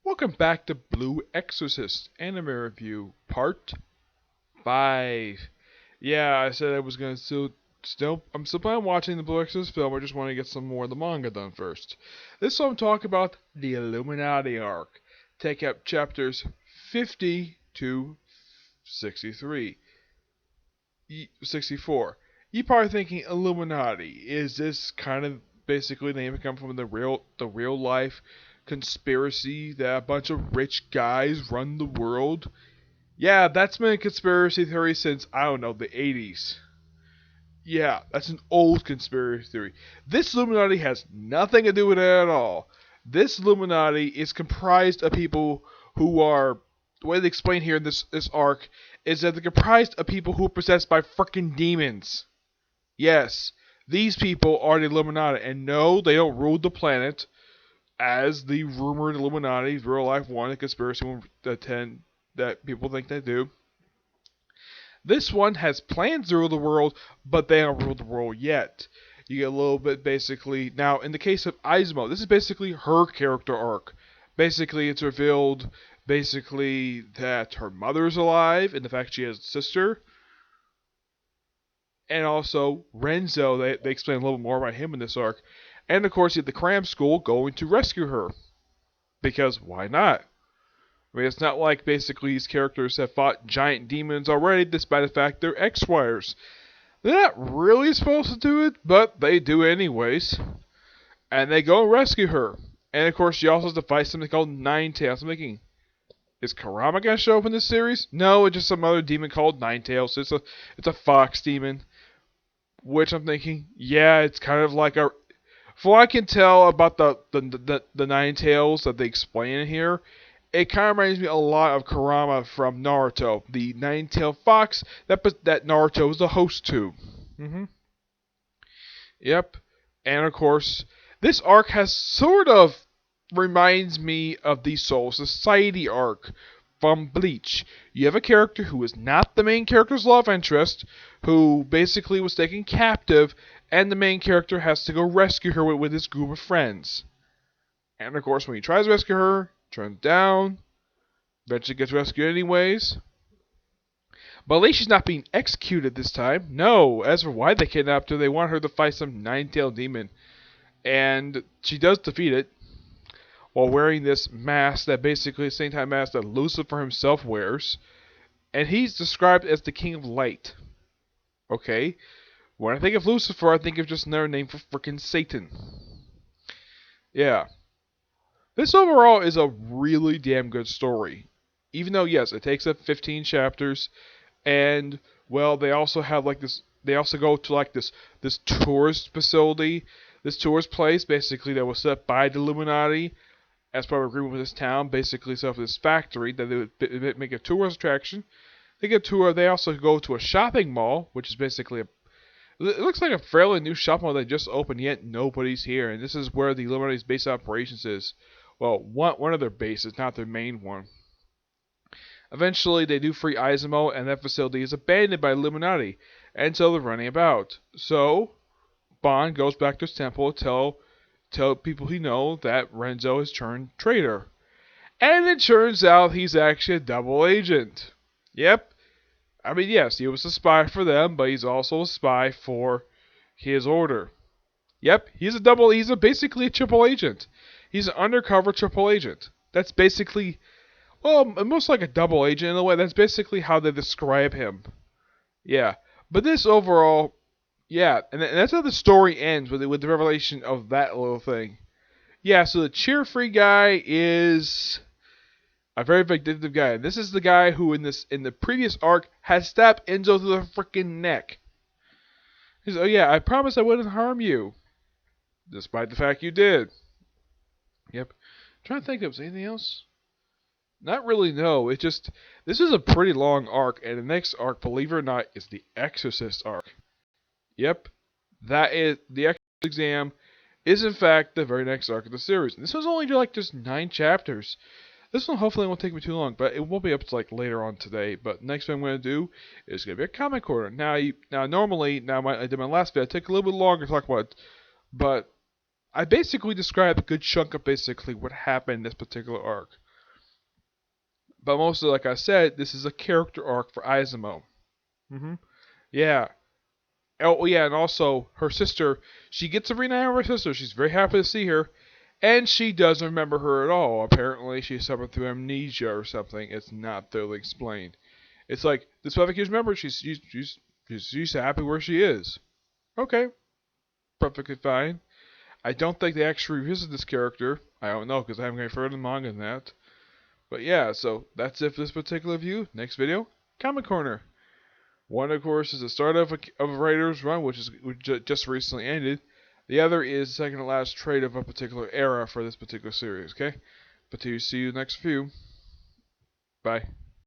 Welcome back to Blue Exorcist Anime Review Part 5. Yeah, I said I was gonna I'm still planning on watching the Blue Exorcist film. I just want to get some more of the manga done first. This one I'm talking about the Illuminati arc. Take up chapters 50 to 63. 64. You probably thinking Illuminati. Is this kind of basically the name come from the real life conspiracy that a bunch of rich guys run the world? Yeah, that's been a conspiracy theory since I don't know the 80s. Yeah, that's an old conspiracy theory. This Illuminati has nothing to do with it at all. This Illuminati is comprised of people who are, the way they explain here in this arc is that they're comprised of people who are possessed by freaking demons. Yes, these people are the Illuminati, and no, they don't rule the planet as the rumored Illuminati, real life one, the conspiracy one that people think they do. This one has plans to rule the world, but they don't rule the world yet. You get a little bit basically. Now, in the case of Izumo, this is basically her character arc. Basically, it's revealed basically that her mother's alive, and the fact she has a sister. And also, Renzo, they explain a little more about him in this arc. And of course, you have the cram school going to rescue her. Because why not? I mean, it's not like basically these characters have fought giant demons already, despite the fact they're X-Wires. They're not really supposed to do it, but they do anyways. And they go and rescue her. And of course, she also has to fight something called Nine Tails. I'm thinking, is Karama gonna show up in this series? No, it's just some other demon called Nine Tails. It's a fox demon. Which I'm thinking, yeah, it's kind of like a. For what I can tell about the Nine Tails that they explain in here, it kind of reminds me a lot of Kurama from Naruto, the nine-tailed fox that Naruto is the host to. Yep. And of course, this arc has sort of reminds me of the Soul Society arc from Bleach. You have a character who is not the main character's love interest, who basically was taken captive, and the main character has to go rescue her with his group of friends. And of course, when he tries to rescue her, turns down, eventually gets rescued anyways. But at least she's not being executed this time. No, as for why they kidnapped her, they want her to fight some nine-tailed demon. And she does defeat it, while wearing this mask that basically the same time mask that Lucifer himself wears. And he's described as the King of Light. Okay? When I think of Lucifer, I think of just another name for frickin' Satan. Yeah. This overall is a really damn good story. Even though, yes, it takes up 15 chapters, and, well, they also have like this, they also go to like this tourist facility, this tourist place, basically, that was set up by the Illuminati, as part of agreement with this town, basically set up this factory that they would make a tourist attraction. They get a tour, they also go to a shopping mall, which is basically it looks like a fairly new shopping mall that just opened, yet nobody's here, and this is where the Illuminati's base operations is. Well, one of their bases, not their main one. Eventually, they do free Izumo, and that facility is abandoned by Illuminati, and so they're running about. So, Bond goes back to his temple to tell people he knows that Renzo has turned traitor. And it turns out he's actually a double agent. Yep. I mean, yes, he was a spy for them, but he's also a spy for his order. Yep, he's basically a triple agent. He's an undercover triple agent. That's basically, well, most like a double agent in a way. That's basically how they describe him. Yeah, but this overall, yeah, and that's how the story ends with the revelation of that little thing. Yeah, so the cheer-free guy is a very vindictive guy. This is the guy who in the previous arc has stabbed Enzo through the freaking neck. He's, oh yeah, I promised I wouldn't harm you, despite the fact you did. Yep. I'm trying to think if there's anything else. Not really, no. It's just, this is a pretty long arc, and the next arc, believe it or not, is the Exorcist arc. Yep. That is, the Exorcist exam is in fact the very next arc of the series. And this was only like just 9 chapters. This one hopefully won't take me too long, but it won't be up to like later on today. But next thing I'm going to do is going to be a comic corner. Normally, I did my last video, I took a little bit longer to talk about it, but I basically described a good chunk of basically what happened in this particular arc. But mostly, like I said, this is a character arc for Izumo. Yeah. Oh, yeah, and also her sister, she gets a reunion with her sister. She's very happy to see her, and she doesn't remember her at all. Apparently, she suffered through amnesia or something. It's not thoroughly explained. It's like this mother keeps remembering she's happy where she is. Okay, perfectly fine. I don't think they actually revisit this character. I don't know because I haven't gone further in the manga than that. But yeah, so that's it for this particular view. Next video, Comic Corner. One, of course, is the start of a writer's run, which just recently ended. The other is the second to last trade of a particular era for this particular series. Okay, but to see you next view. Bye.